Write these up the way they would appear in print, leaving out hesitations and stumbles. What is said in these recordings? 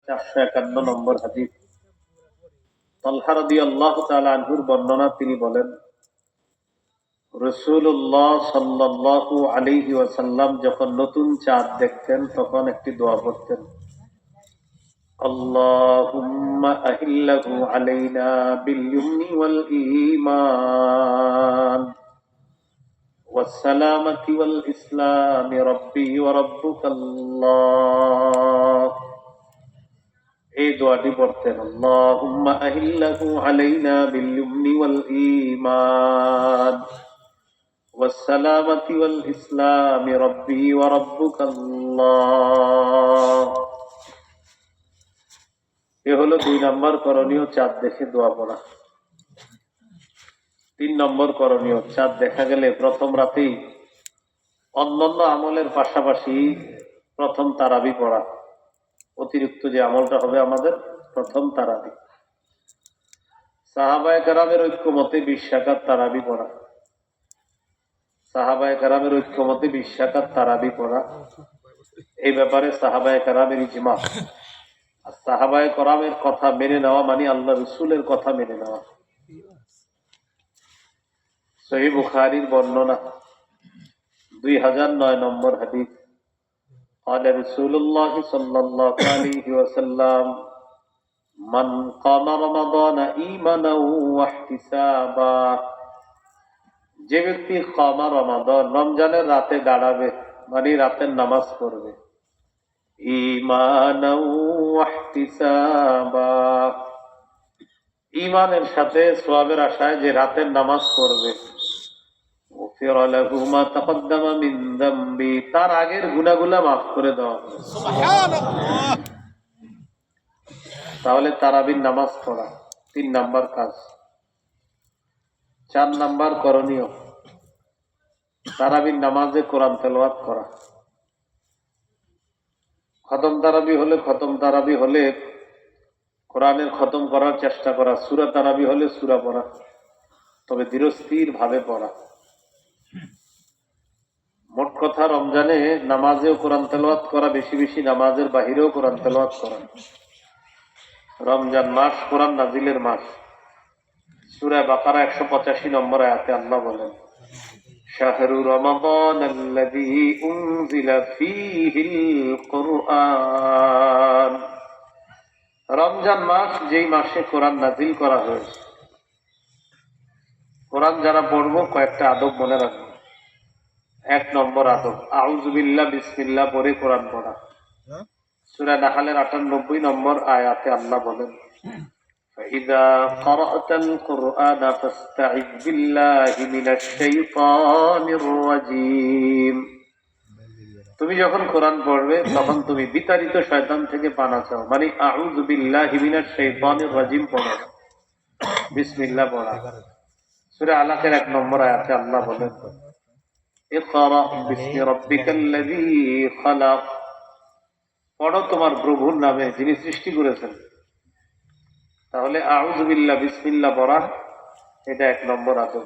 451 নম্বর হাদিস। তালহা রাদিয়াল্লাহু তাআলা আনহুর বর্ণনা, তিনি বলেন, রাসূলুল্লাহ সাল্লাল্লাহু আলাইহি ওয়াসাল্লাম যখন নতুন চাঁদ দেখতেন তখন একটি দোয়া পড়তেন, আল্লাহুম্মা আহিল্লাহু আলাইনা বিল ইয়ুমনি ওয়াল ঈমান ওয়াস সালামাতি ওয়াল ইসলামি রাব্বি ওয়া রাব্বুকাল্লাহ। এই দোয়াটি পড়তেন, আল্লাহুম্মা আহিল্লাহু আলাইনা বিল ইয়ুমনি ওয়াল ঈমান ওয়াস সালামাতি ওয়াল ইসলামি রাব্বি ওয়া রাব্বুকাল্লাহ। এ হলো 2 নম্বর করণীয়, চাঁদ দেখে দোয়া পড়া। 3 নম্বর করণীয়, চাঁদ দেখা গেলে প্রথম রাতেই অন্যান্য আমলের পাশাপাশি প্রথম তারাবি পড়া। অতিরিক্ত যে আমলটা হবে আমাদের, প্রথম তারাবি। সাহাবায়ে কেরামের ঐক্যমতে 20 রাকাত তারাবি পড়া। সাহাবায়ে কেরামের ঐক্যমতে 20 রাকাত তারাবি পড়া, এই ব্যাপারে সাহাবায়ে কেরামের ইজমা। আর সাহাবায়ে কেরামের কথা মেনে নেওয়া মানে আল্লাহ রাসূলের কথা মেনে নেওয়া। সহিহ বুখারীর বর্ণনা, 2009 নম্বর হাদিস। قال رسول الله صلى الله عليه وسلم من قام رمضان إيمانا واحتسابا, যে ব্যক্তি কামা রমাদান, রমজানের রাতে দাঁড়াবে মানে রাতের নামাজ পড়বে, ঈমানাও ওয়াহতিসাবা, ঈমানের সাথে সওয়াবের আশায় যে রাতের নামাজ পড়বে, গুফিরা লাহু মা তাকদ্দামা মিন যামবি, তার আগের গুনাহগুলো মাফ করে দেওয়া হবে। সুবহানাল্লাহ। তাহলে তারাবির নামাজ পড়া 3 নাম্বার কাজ। 4 নাম্বার করণীয়, তারাবির নামাজে কোরআন তেলাওয়াত করা। খতম তারাবি হলে কোরআনের খতম করার চেষ্টা করা, সূরা তারাবি হলে সূরা পড়া, তবে ধীরস্থির ভাবে পড়া। মোট কথা, রমজানে নামাজেও কোরআন তেলাওয়াত করা, বেশি বেশি নামাজের বাহিরেও কোরআন তেলাওয়াত করা। রমজান মাস কোরআন নাজিলের মাস। সূরা বাকারা 185 নম্বর আয়াতে আল্লাহ বলেন, শাহরু রমাদানাল্লাযী উনজিলা ফীহিল কুরআন, রমজান মাস যেই মাসে কোরআন নাজিল করা হয়েছে। কোরআন যারা পড়বো, কয়েকটা আদব মনে রাখবো। 1 নম্বর আদব, আউযু বিল্লাহ বিসমিল্লাহ পড়ে কোরআন পড়া। সূরা নাহলের 98 নম্বর আয়াতে আল্লাহ বলেন, فإذا قرأت القرآن فاستعذ بالله من الشيطان الرجيم, তুমি যখন কোরআন পড়বে তখন তুমি বিতাড়িত শয়তান থেকে পানা চাও, মানে আউযু বিল্লাহি মিনাশ শাইতানির রাজিম পড়ো, বিসমিল্লাহ পড়া। সূরা আলাকের 1 নম্বর আয়াতে আল্লাহ বলেন, ইকরা বিসমি রাব্বিকাল্লাযী খালাক, পড়ো তোমার প্রভুর নামে যিনি সৃষ্টি করেছেন। তাহলে আউযু বিল্লাহ বিসমিল্লাহ পড়া, এটা 1 নম্বর আদব।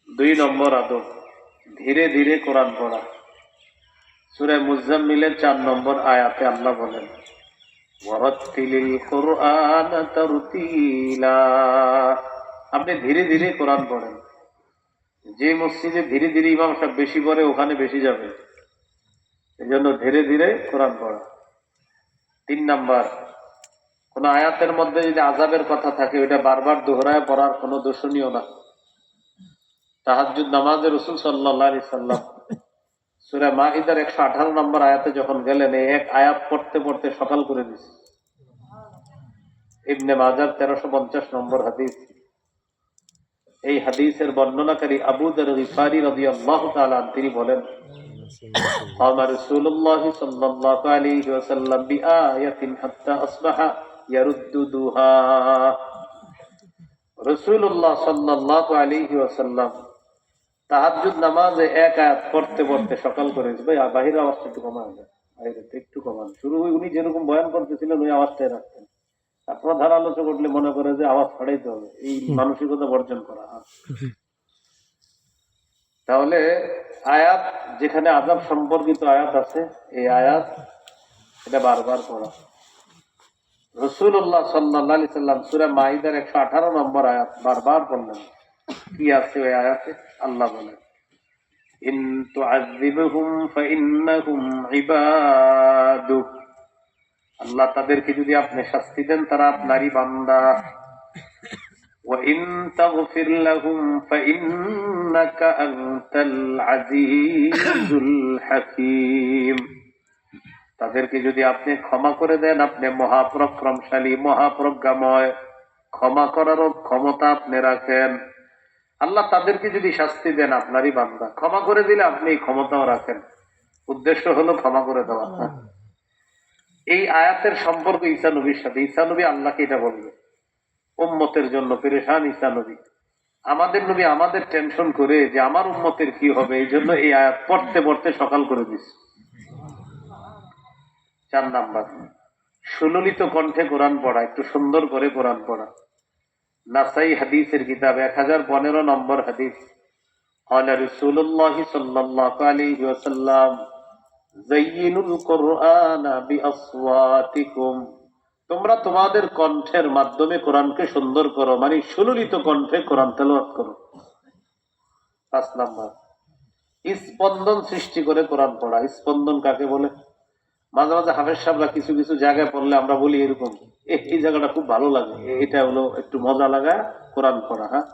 2 নম্বর আদব, ধীরে ধীরে কোরআন পড়া। সূরা মুজাম্মিলের 4 নম্বর আয়াতে আল্লাহ বলেন, ওয়ারাত্তিলিল কুরআনা তারতিলা, আপনি ধীরে ধীরে কোরআন পড়েন। যে মসজিদে ধীরে ধীরে ইমাম সাহেব বেশি পড়ে ওখানে বেশি যাবে, এজন্য ধীরে ধীরে কোরআন পড়া। 3 নাম্বার, কোন আয়াতের মধ্যে যদি আযাবের কথা থাকে ওটা বারবার দোহরায় পড়ার কোনো দোষণীয় না। তাহাজ্জুদ নামাজে রাসূল সাল্লাল্লাহু আলাইহি সাল্লাম সূরা মাইদার 118 নম্বর আয়াতে যখন গেলেন, এই এক আয়াত পড়তে পড়তে সকাল করে দিয়েছে। ইবনে মাজাহ 1350 নম্বর হাদিস। এই হাদিসের বর্ণনাকারী আবু যর গিফারি রাদিয়াল্লাহু তাআলা তিনি বলেন, আমার রাসূলুল্লাহ সাল্লাল্লাহু আলাইহি ওয়াসাল্লাম বিআয়াতিন হাত্তা আসবাহা ইয়ারুদ্দুহা, রাসূলুল্লাহ সাল্লাল্লাহু আলাইহি ওয়াসাল্লাম তাহাজ্জুদ নামাজে এক আয়াত পড়তে পড়তে সকাল করেছে। ভাই বাহিরের আওয়াজটা একটু কমান, বাইরে একটু কমান। শুরু উনি যেরকম বয়ান করতেছিলেন ওই আওয়াজটাই রাখতেন। আপনার ধারা আলোচনা করলে মনে করে যে আওয়াজ ছাড়াইতে হবে, এই মানসিকতা বর্জন করা। তাহলে আয়াত যেখানে আযাব সম্পর্কিত আয়াত আছে, এই আয়াত এটা বারবার পড়া। রাসূলুল্লাহ সাল্লাল্লাহু আলাইহি সাল্লাম সূরা মাইদার 118 নম্বর আয়াত বারবার বললেন। কি আছে ওই আয়াতে? আল্লাহ বলেন, ইন তুআযিবহুম ফাইন্নাহুম ইবাদুক। আল্লাহ তাদেরকে যদি আপনি শাস্তি দেন তারা আপনারই বান্দা। ওয়া ইন তাগফির লাহুম ফাইন্নাকা আনতাল আজিজুল হাকীম। তাদেরকে যদি আপনি ক্ষমা করে দেন আপনি মহাপরাক্রমশালী, মহাপ্রজ্ঞাময়, ক্ষমা করারও ক্ষমতা আপনি রাখেন। আল্লাহ তাদেরকে যদি শাস্তি দেন আপনারই বান্দা, ক্ষমা করে দিলে আপনি ক্ষমতাও রাখেন। উদ্দেশ্য হলো ক্ষমা করে দেওয়া। এই আয়াতের সম্পর্ক ঈসা নবীর সাথে। ঈসা নবী আল্লাহকে এটা বলবে উম্মতের জন্য পেরেশান ঈসা নবী। আমাদের নবী আমাদের টেনশন করে যে আমার উম্মতের কি হবে, এই জন্য এই আয়াত পড়তে পড়তে সকাল করে দিচ্ছে। 4 নাম্বার, সুললিত কণ্ঠে কোরআন পড়া, একটু সুন্দর করে কোরআন পড়া। নাসাই হাদিসের কিতাব 1015 নম্বর হাদিস, قال رسول الله صلى الله عليه وسلم زينوا القرآن بأصواتكم। তোমরা তোমাদের কণ্ঠের মাধ্যমে কোরআনকে সুন্দর করো, মানে সুললিত কণ্ঠে কোরআন তেলাওয়াত করো। 5 নাম্বার, স্পন্দন সৃষ্টি করে কোরআন পড়া। স্পন্দন কাকে বলে? মাঝে মাঝে হাফেজ সাহেবরা কিছু কিছু জায়গায় পড়লে আমরা বলি এরকম, এই জায়গাটা খুব ভালো লাগে, এটা হলো একটু মজা লাগা কোরআন পড়া। হ্যাঁ,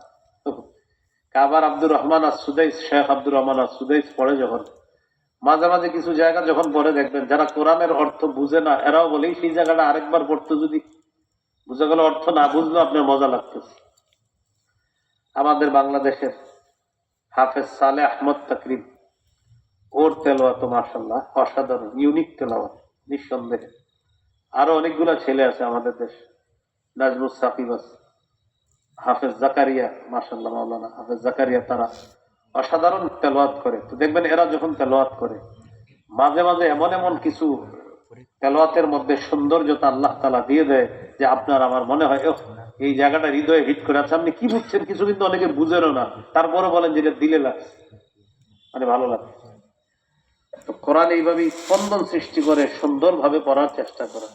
কাবার আব্দুর রহমান as-সুদাইস, শেখ আব্দুর রহমান as-সুদাইস পড়ে যখন, মাঝে মাঝে কিছু জায়গা যখন পড়ে দেখবেন যারা কোরআনের অর্থ বুঝে না এরাও বলে সেই জায়গাটা আরেকবার পড়তে, যদি বুঝে গেল অর্থ না বুঝলেও আপনার মজা লাগতেছে। আমাদের বাংলাদেশের হাফেজ সালে আহমদ তাকরিম, ওর তেলাওয়াত মাশাআল্লাহ অসাধারণ, ইউনিক তেলাওয়াত নিঃসন্দেহে। আরো অনেকগুলা ছেলে আছে আমাদের দেশে, নাজমুস সাকিব আছে, হাফেজ জাকারিয়া, মাশাআল্লাহ মাওলানা হাফেজ জাকারিয়া, তারা অসাধারণ তেলাওয়াত করে। তো দেখবেন এরা যখন তেলাওয়াত করে মাঝে মাঝে এমন এমন কিছু তেলাওয়াতের মধ্যে সৌন্দর্যতা আল্লাহ তাআলা দিয়ে দেয় যে আপনার আমার মনে হয় এই জায়গাটা হৃদয়ে হিট করে আছে। আপনি কি বুঝছেন কিছু, কিন্তু অনেকে বুঝেনও না, তারপরে বলেন যেটা দিলে লাগছে, মানে ভালো লাগে। তো কোরআন এইভাবে স্পন্দন সৃষ্টি করে সুন্দরভাবে পড়ার চেষ্টা করা।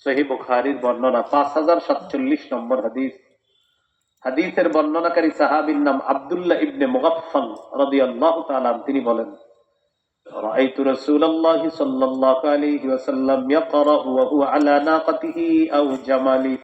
সহিহ বুখারীর বর্ণনা 5047 নম্বর হাদিস। হাদিসের বর্ণনাকারী সাহাবীর নাম আব্দুল্লাহ ইবনে মুগাফফাল রাদিয়াল্লাহু তাআলা। তিনি বলেন, রাআইতু রাসূলুল্লাহ সাল্লাল্লাহু আলাইহি ওয়াসাল্লাম ইয়াকরা ওয়া হুয়া আলা নাকাতিহি আও জামালি